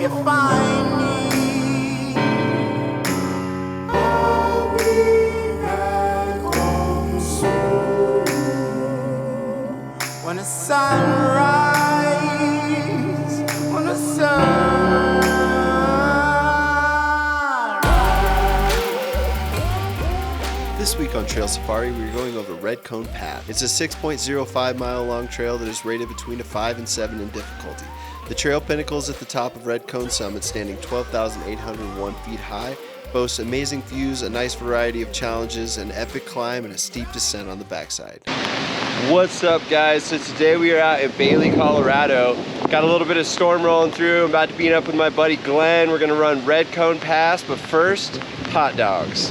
you find me. I'll be back home soon. When the sunrise, when the sun. This week on Trail Safari, we're going over Redcone Path. It's a 6.05 mile long trail that is rated between a 5 and 7 in difficulty. The trail pinnacle is at the top of Redcone Summit, standing 12,801 feet high, boasts amazing views, a nice variety of challenges, an epic climb, and a steep descent on the backside. What's up, guys? So today we are out in Bailey, Colorado. Got a little bit of storm rolling through. I'm about to meet up with my buddy Glenn. We're gonna run Redcone Pass, but first, hot dogs.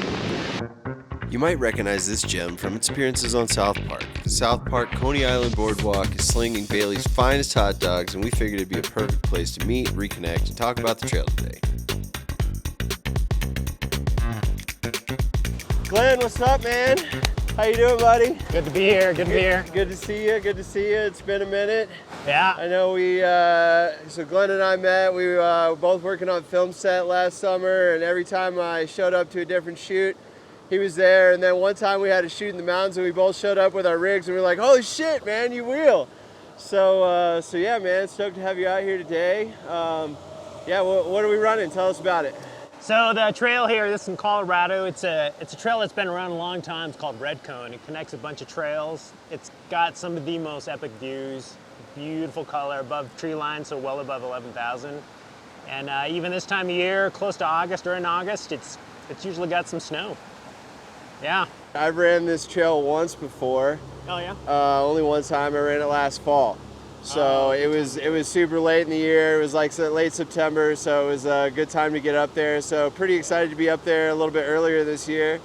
You might recognize this gem from its appearances on South Park. The South Park Coney Island Boardwalk is slinging Bailey's finest hot dogs, and we figured it'd be a perfect place to meet, reconnect, and talk about the trail today. Glenn, what's up, man? How you doing, buddy? Good to be here, good to be here. Good to see you, good to see you. It's been a minute. Yeah. I know so Glenn and I met, we were both working on film set last summer, and every time I showed up to a different shoot, he was there. And then one time we had a shoot in the mountains and we both showed up with our rigs and we were like, holy shit, man, you wheel. So yeah, man, stoked to have you out here today. Yeah, what are we running? Tell us about it. So the trail here, this is in Colorado. It's a trail that's been around a long time. It's called Redcone. It connects a bunch of trails. It's got some of the most epic views, beautiful color above tree line, so well above 11,000. And even this time of year, close to August or in August, it's usually got some snow. Yeah. I've ran this trail once before. Oh yeah? Only one time. I ran it last fall. So it was super late in the year. It was like late September, so it was a good time to get up there. So pretty excited to be up there a little bit earlier this year,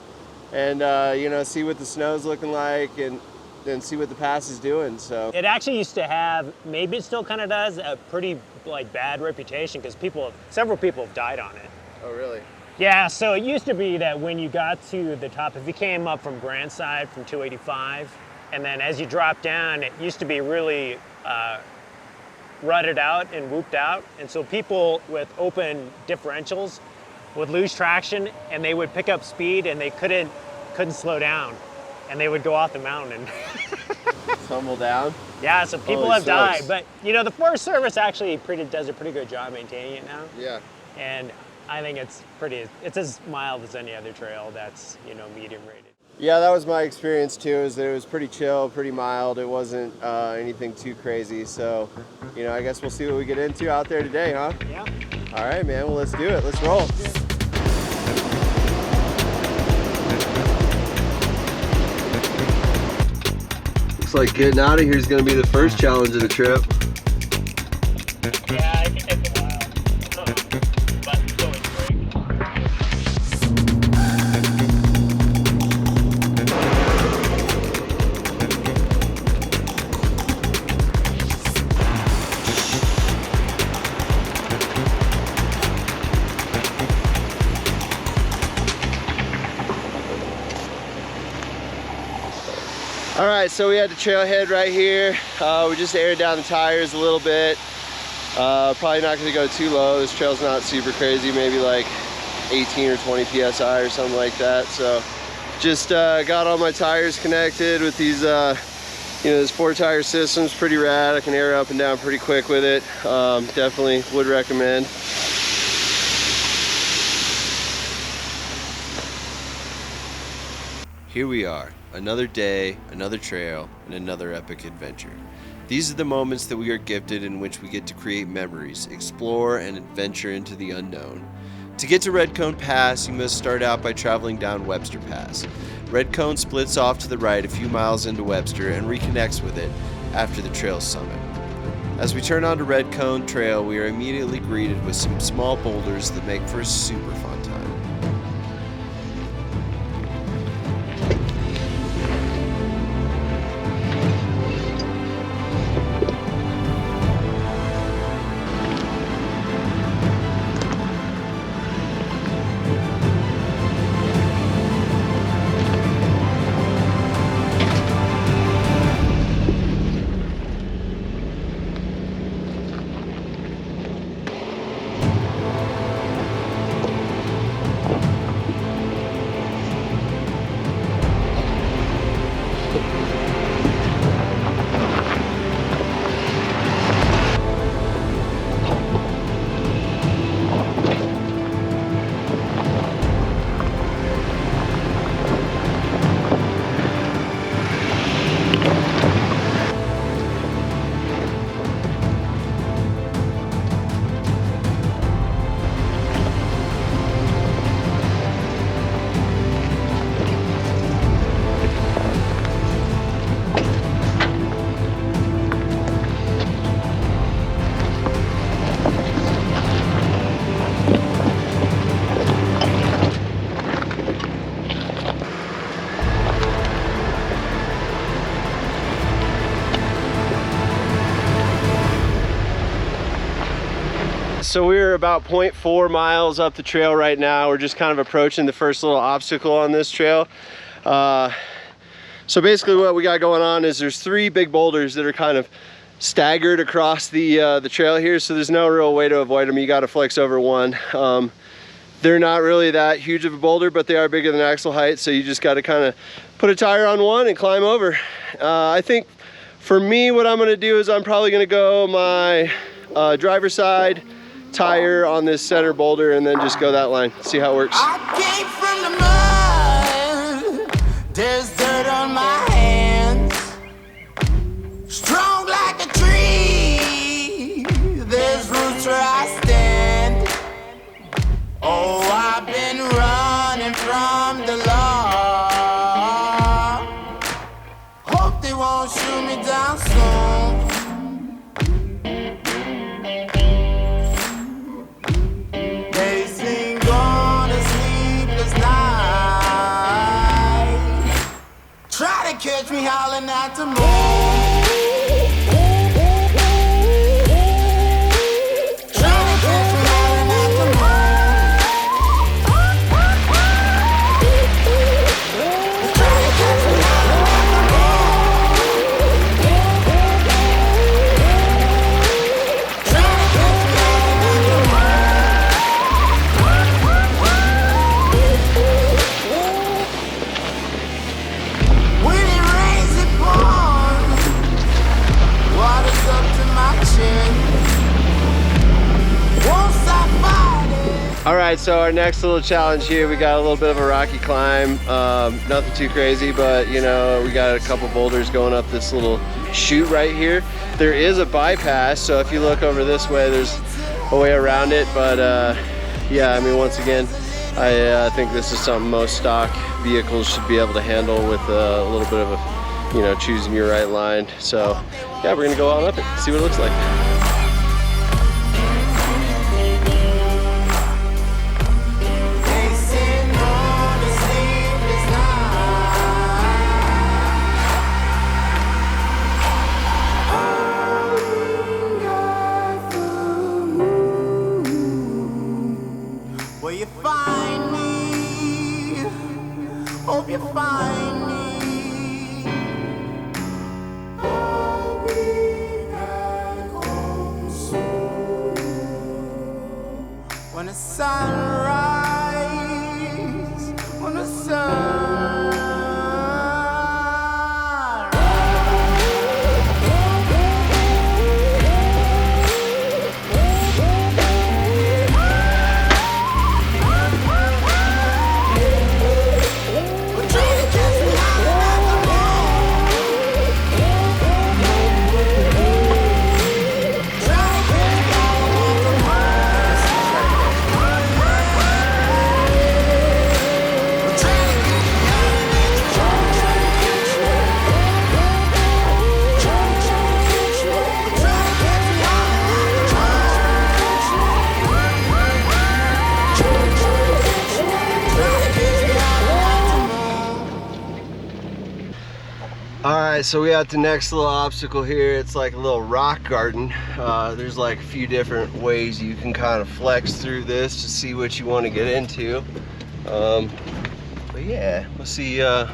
and you know, see what the snow's looking like, and then see what the pass is doing. So it actually used to have, maybe it still kind of does, a pretty bad reputation because several people have died on it. Oh really? Yeah, so it used to be that when you got to the top, if you came up from Grand Side from 285, and then as you drop down, it used to be really rutted out and whooped out. And so people with open differentials would lose traction and they would pick up speed and they couldn't slow down. And they would go off the mountain. Tumble down? Yeah, so people have died. But you know, the Forest Service actually does a pretty good job maintaining it now. Yeah. And I think it's as mild as any other trail that's, you know, medium rated. Yeah, that was my experience too, is that it was pretty chill, pretty mild. It wasn't anything too crazy. So, you know, I guess we'll see what we get into out there today, huh? Yeah. All right, man, well, let's do it. Let's roll. Looks like getting out of here is going to be the first challenge of the trip. Yeah, it can take a while. But it's always great. All right, so we had the trailhead right here. We just aired down the tires a little bit. Probably not gonna go too low. This trail's not super crazy, maybe like 18 or 20 PSI or something like that. So just got all my tires connected with these, you know, this 4-tire system's pretty rad. I can air up and down pretty quick with it. Definitely would recommend. Here we are, another day, another trail, and another epic adventure. These are the moments that we are gifted in which we get to create memories, explore, and adventure into the unknown. To get to Redcone Pass, you must start out by traveling down Webster Pass. Redcone splits off to the right a few miles into Webster and reconnects with it after the trail's summit. As we turn onto Redcone Trail, we are immediately greeted with some small boulders that make for a super fun time. so we're about 0.4 miles up the trail right now. We're just kind of approaching the first little obstacle on this trail. So basically what we got going on is there's 3 big boulders that are kind of staggered across the trail here, so there's no real way to avoid them. You got to flex over one. They're not really that huge of a boulder, but they are bigger than axle height, so you just got to kind of put a tire on one and climb over. I think for me, what I'm going to do is I'm probably going to go my driver's side tire on this center boulder and then just go that line, see how it works. I came from the mud. There's dirt on my hands. Strong like a tree. There's roots where I stand. Oh, I've been running from the law. Hope they won't shoot me down soon. They sing on a sleepless night. Try to catch me howling at the moon. All right, so our next little challenge here, we got a little bit of a rocky climb. Nothing too crazy, but you know, we got a couple boulders going up this little chute right here. There is a bypass, so if you look over this way, there's a way around it. But yeah, I mean, once again, I think this is something most stock vehicles should be able to handle with a little bit of a, you know, choosing your right line. So yeah, we're gonna go on up it, see what it looks like. Will you find me? Hope you find me. I'll be back home soon. When the sunrise, when the sun. Alright, so we got the next little obstacle here. It's like a little rock garden. There's like a few different ways you can kind of flex through this to see what you want to get into. But yeah, we'll see what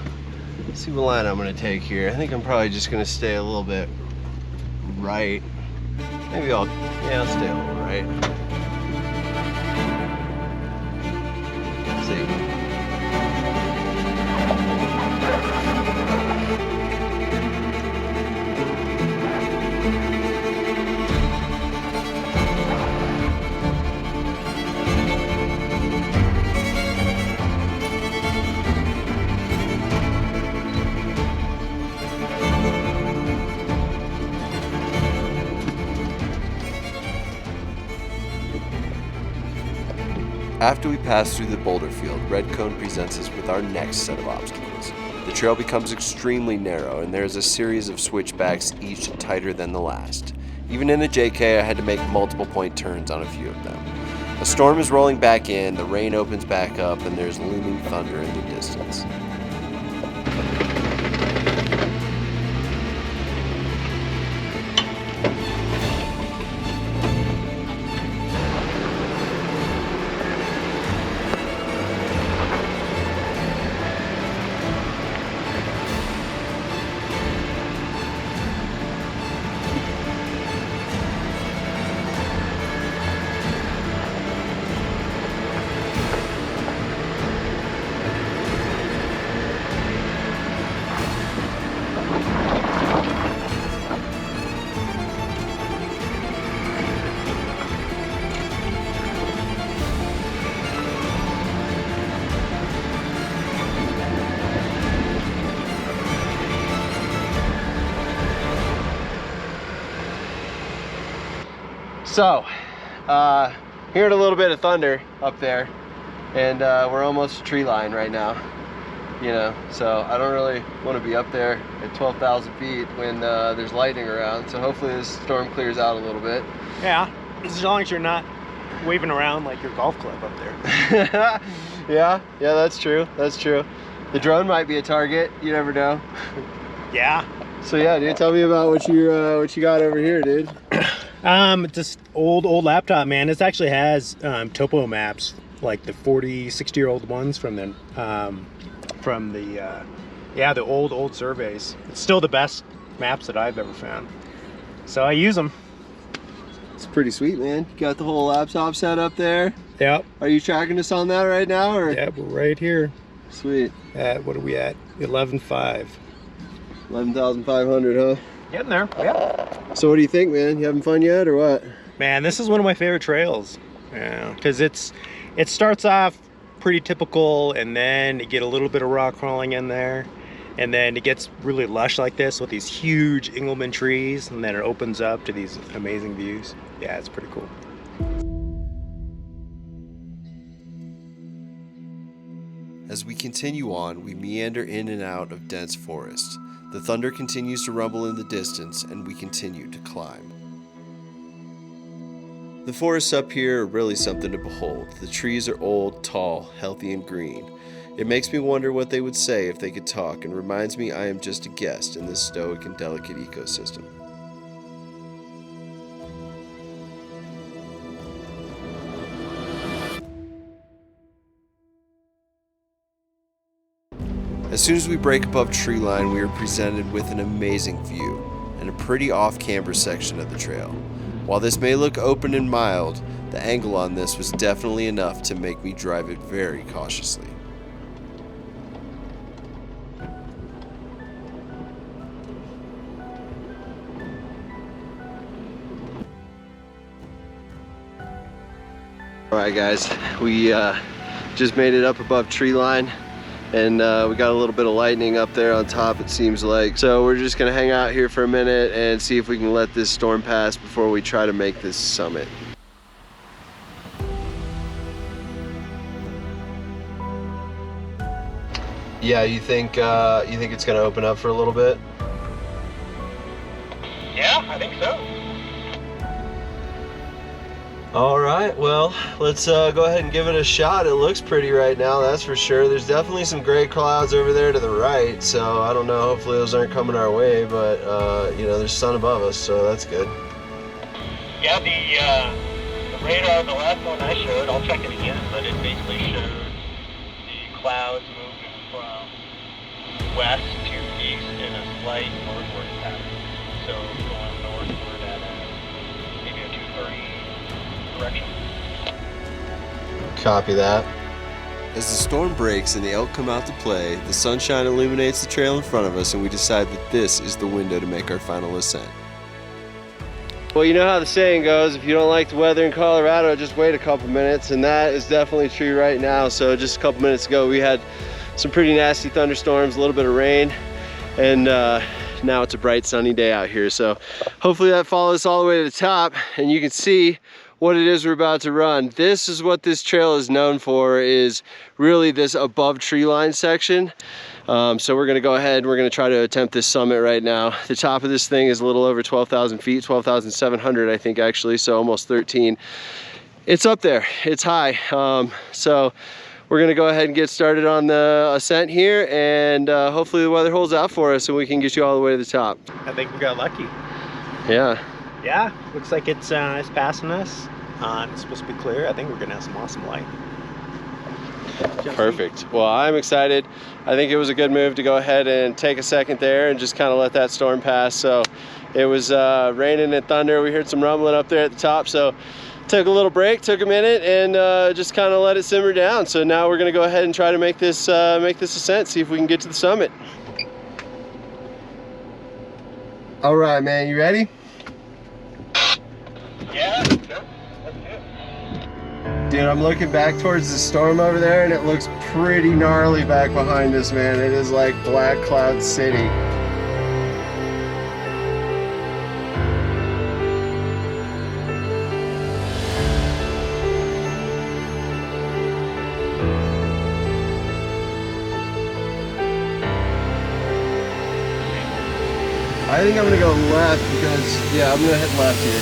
line I'm going to take here. I think I'm probably just going to stay a little bit right. Maybe I'll stay a little right. Let's see. After we pass through the boulder field, Redcone presents us with our next set of obstacles. The trail becomes extremely narrow, and there is a series of switchbacks, each tighter than the last. Even in a JK, I had to make multiple point turns on a few of them. A storm is rolling back in, the rain opens back up, and there's looming thunder in the distance. So, hearing a little bit of thunder up there, and we're almost to tree line right now, you know, so I don't really want to be up there at 12,000 feet when there's lightning around, so hopefully this storm clears out a little bit. Yeah, as long as you're not waving around like your golf club up there. Yeah, that's true, that's true. The drone might be a target, you never know. Yeah. So yeah, dude, tell me about what you got over here, dude. Just old laptop, man. This actually has topo maps, like the 40, 60-year-old ones from the old surveys. It's still the best maps that I've ever found. So I use them. It's pretty sweet, man. You got the whole laptop set up there. Yep. Are you tracking us on that right now, or? Yeah, we're right here. Sweet. What are we at? 11.5. 11,500, huh? Getting there. Yeah. So what do you think, man? You having fun yet, or what? Man, this is one of my favorite trails. Yeah, because it starts off pretty typical, and then you get a little bit of rock crawling in there, and then it gets really lush like this with these huge Engelmann trees, and then it opens up to these amazing views. Yeah, it's pretty cool. As we continue on, we meander in and out of dense forest. The thunder continues to rumble in the distance, and we continue to climb. The forests up here are really something to behold. The trees are old, tall, healthy, and green. It makes me wonder what they would say if they could talk, and reminds me I am just a guest in this stoic and delicate ecosystem. As soon as we break above tree line, we are presented with an amazing view and a pretty off-camber section of the trail. While this may look open and mild, the angle on this was definitely enough to make me drive it very cautiously. Alright guys, we just made it up above tree line. And we got a little bit of lightning up there on top, it seems like. So we're just gonna hang out here for a minute and see if we can let this storm pass before we try to make this summit. Yeah, you think it's gonna open up for a little bit? Yeah, I think so. All right, well, let's go ahead and give it a shot. It looks pretty right now, that's for sure. There's definitely some gray clouds over there to the right, so I don't know, hopefully those aren't coming our way, but you know, there's sun above us, so that's good. Yeah, the radar, the last one I showed, I'll check it again, but it basically showed the clouds moving from west to east in a slight northward pattern. So going northward at maybe a 230 direction. Copy that. As the storm breaks and the elk come out to play, the sunshine illuminates the trail in front of us, and we decide that this is the window to make our final ascent. Well, you know how the saying goes, if you don't like the weather in Colorado, just wait a couple minutes, and that is definitely true right now. So just a couple minutes ago, we had some pretty nasty thunderstorms, a little bit of rain, and now it's a bright sunny day out here. So hopefully that follows all the way to the top, and you can see what it is we're about to run. This is what this trail is known for, is really this above tree line section. So we're gonna go ahead, we're gonna try to attempt this summit right now. The top of this thing is a little over 12,000 feet, 12,700 I think actually, so almost 13. It's up there, it's high. So we're gonna go ahead and get started on the ascent here, and hopefully the weather holds out for us and we can get you all the way to the top. I think we got lucky. Yeah. Yeah, looks like it's passing us. It's supposed to be clear. I think we're gonna have some awesome light. Perfect. Well, I'm excited. I think it was a good move to go ahead and take a second there and just kind of let that storm pass. So it was raining and thunder. We heard some rumbling up there at the top, so took a little break, took a minute, and just kind of let it simmer down. So now we're gonna go ahead and try to make this ascent, see if we can get to the summit. All right, man, you ready? Yeah, sure. Let's do it. Dude, I'm looking back towards the storm over there, and it looks pretty gnarly back behind us, man. It is like Black Cloud City. I think I'm gonna go left because, yeah, I'm gonna head left here.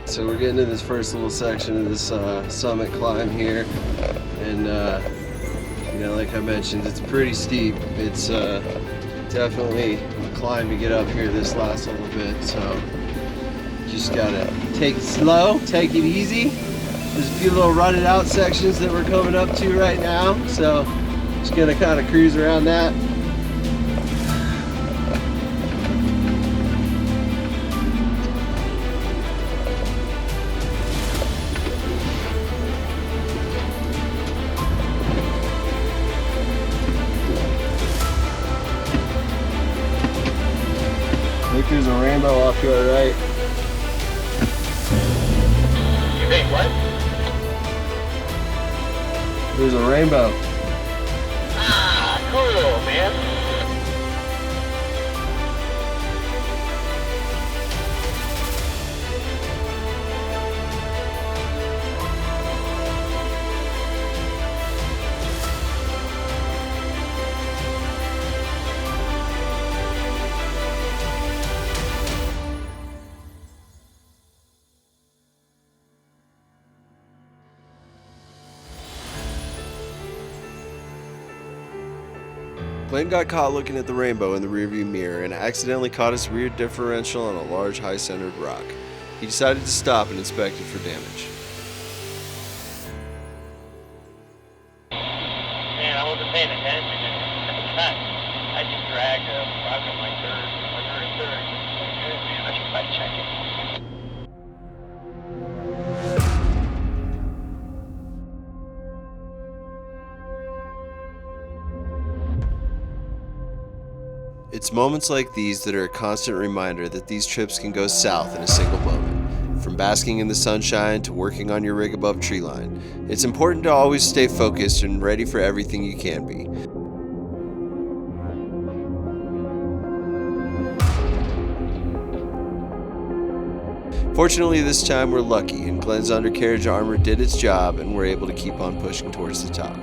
So we're getting to this first little section of this summit climb here, and you know, like I mentioned, it's pretty steep. It's definitely a climb to get up here this last little bit, so just gotta take it slow, take it easy. There's a few little rutted out sections that we're coming up to right now, so just gonna kind of cruise around that. I think there's a rainbow off to our right. You think what? There's a rainbow. Ah, cool, man. Glenn got caught looking at the rainbow in the rearview mirror and accidentally caught his rear differential on a large high-centered rock. He decided to stop and inspect it for damage. Man, I wasn't paying attention at the time. I just dragged a rock on my third. Man, I should probably check it. It's moments like these that are a constant reminder that these trips can go south in a single moment. From basking in the sunshine to working on your rig above treeline, it's important to always stay focused and ready for everything you can be. Fortunately, this time we're lucky and Glenn's undercarriage armor did its job and we're able to keep on pushing towards the top.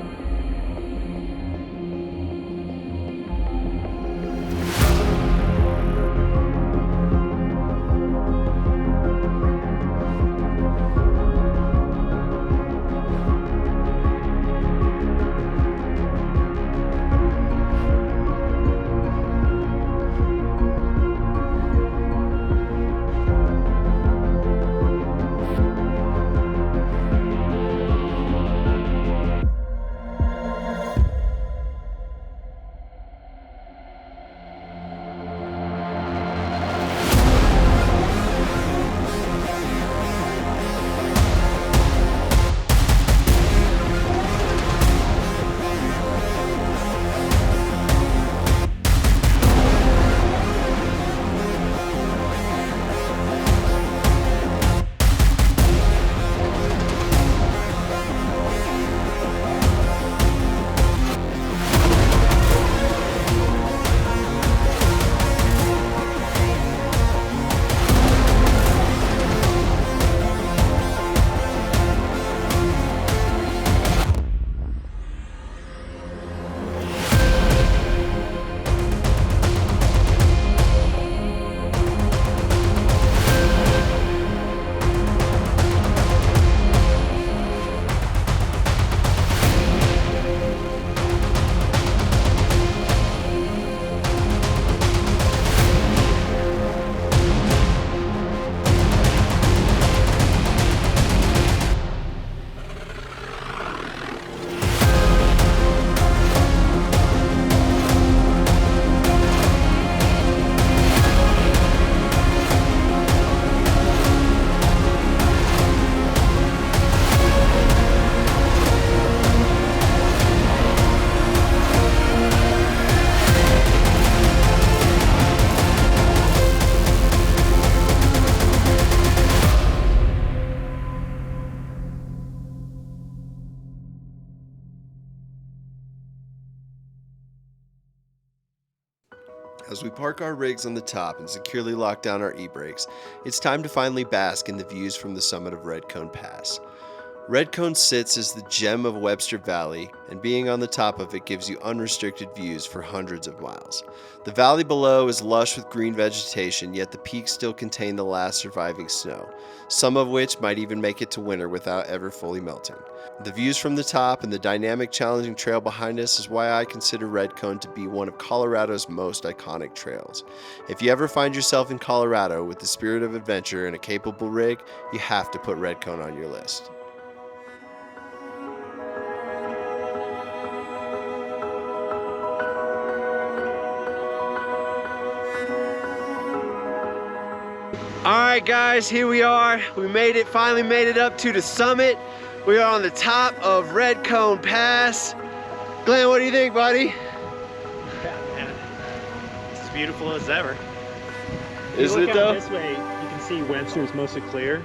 As we park our rigs on the top and securely lock down our e-brakes, it's time to finally bask in the views from the summit of Redcone Pass. Redcone sits as the gem of Webster Valley, and being on the top of it gives you unrestricted views for hundreds of miles. The valley below is lush with green vegetation, yet the peaks still contain the last surviving snow, some of which might even make it to winter without ever fully melting. The views from the top and the dynamic, challenging trail behind us is why I consider Redcone to be one of Colorado's most iconic trails. If you ever find yourself in Colorado with the spirit of adventure and a capable rig, you have to put Redcone on your list. Alright guys, here we are. We made it, finally made it up to the summit. We are on the top of Redcone Pass. Glenn, what do you think, buddy? Yeah, man. It's as beautiful as ever. Is it though? This way, you can see Webster's mostly clear.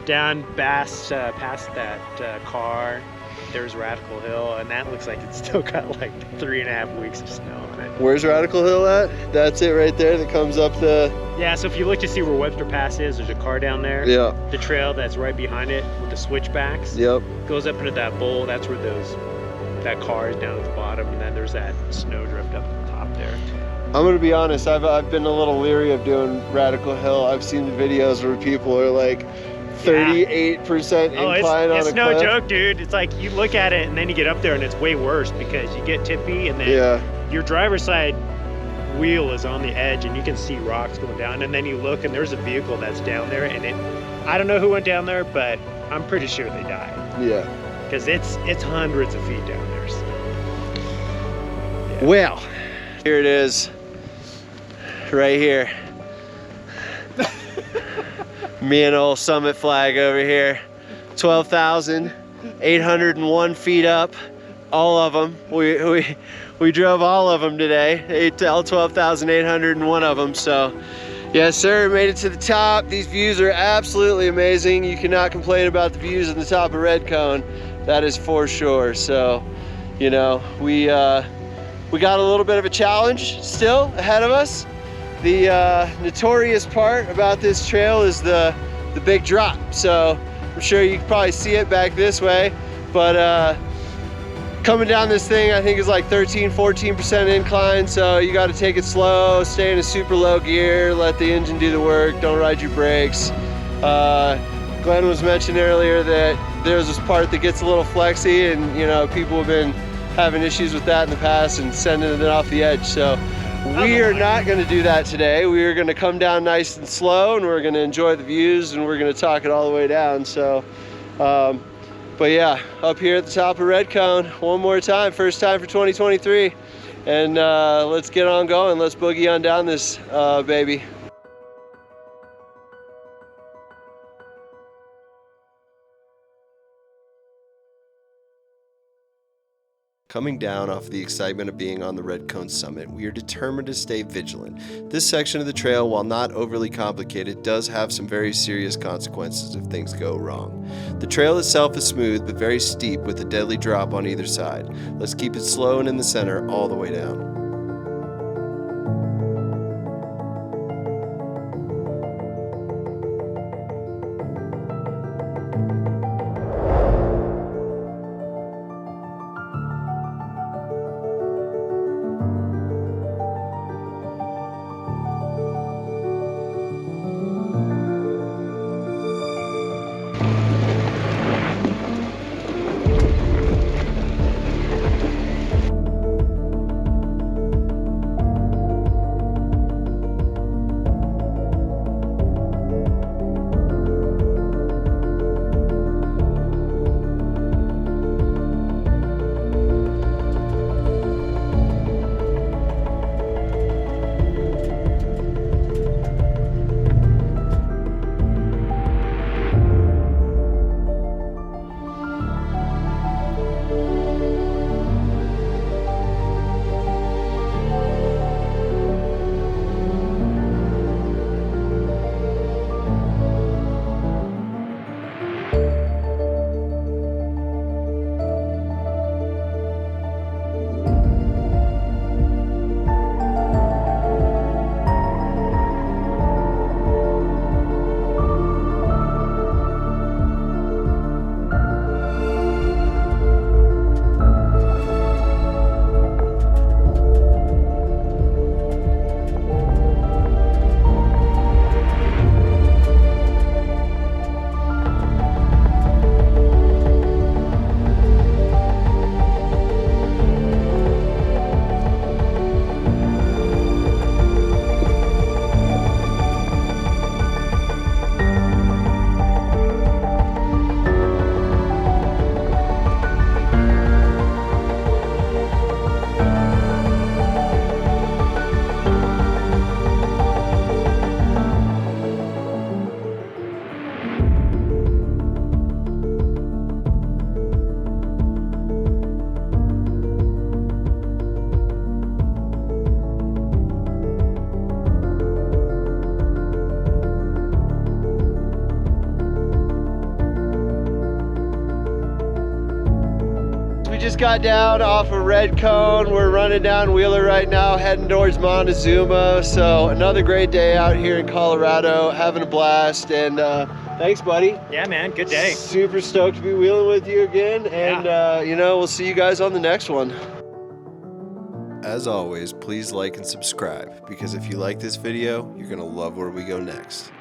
Down past that car, there's Radical Hill, and that looks like it's still got like 3.5 weeks of snow on it. Where's Radical Hill at? That's it right there that comes up the... Yeah, so if you look to see where Webster Pass is, there's a car down there. Yeah. The trail that's right behind it with the switchbacks. Yep. Goes up into that bowl. That's where that car is down at the bottom, and then there's that snowdrift up at the top there. I'm gonna be honest, I've been a little leery of doing Radical Hill. I've seen the videos where people are like 38% incline on a it's no cliff. joke, dude. It's like you look at it and then you get up there and it's way worse because you get tippy and then your driver's side wheel is on the edge and you can see rocks going down, and then you look and there's a vehicle that's down there, and I don't know who went down there, but I'm pretty sure they died. Yeah. Because it's hundreds of feet down there. So. Yeah. Well, here it is, right here. Me and old Summit Flag over here. 12,801 feet up, all of them. We drove all of them today, all 12,801 of them. So, yes sir, made it to the top. These views are absolutely amazing. You cannot complain about the views on the top of Redcone. That is for sure. So, you know, we got a little bit of a challenge still ahead of us. The notorious part about this trail is the big drop. So I'm sure you can probably see it back this way, but coming down this thing I think is like 13-14% incline, so you got to take it slow, stay in a super low gear, let the engine do the work, don't ride your brakes. Glenn was mentioning earlier that there's this part that gets a little flexy, and you know, people have been having issues with that in the past and sending it off the edge. So we are not going to do that today. We are going to come down nice and slow, and we're going to enjoy the views, and we're going to talk it all the way down. So, but yeah, up here at the top of Redcone, one more time, first time for 2023. And let's get on going. Let's boogie on down this baby. Coming down off the excitement of being on the Redcone summit, we are determined to stay vigilant. This section of the trail, while not overly complicated, does have some very serious consequences if things go wrong. The trail itself is smooth but very steep with a deadly drop on either side. Let's keep it slow and in the center all the way down. just got down off of Redcone. We're running down Wheeler right now, heading towards Montezuma. So another great day out here in Colorado, having a blast. And thanks, buddy. Yeah, man, good day. Super stoked to be wheeling with you again. And you know, we'll see you guys on the next one. As always, please like and subscribe, because if you like this video, you're gonna love where we go next.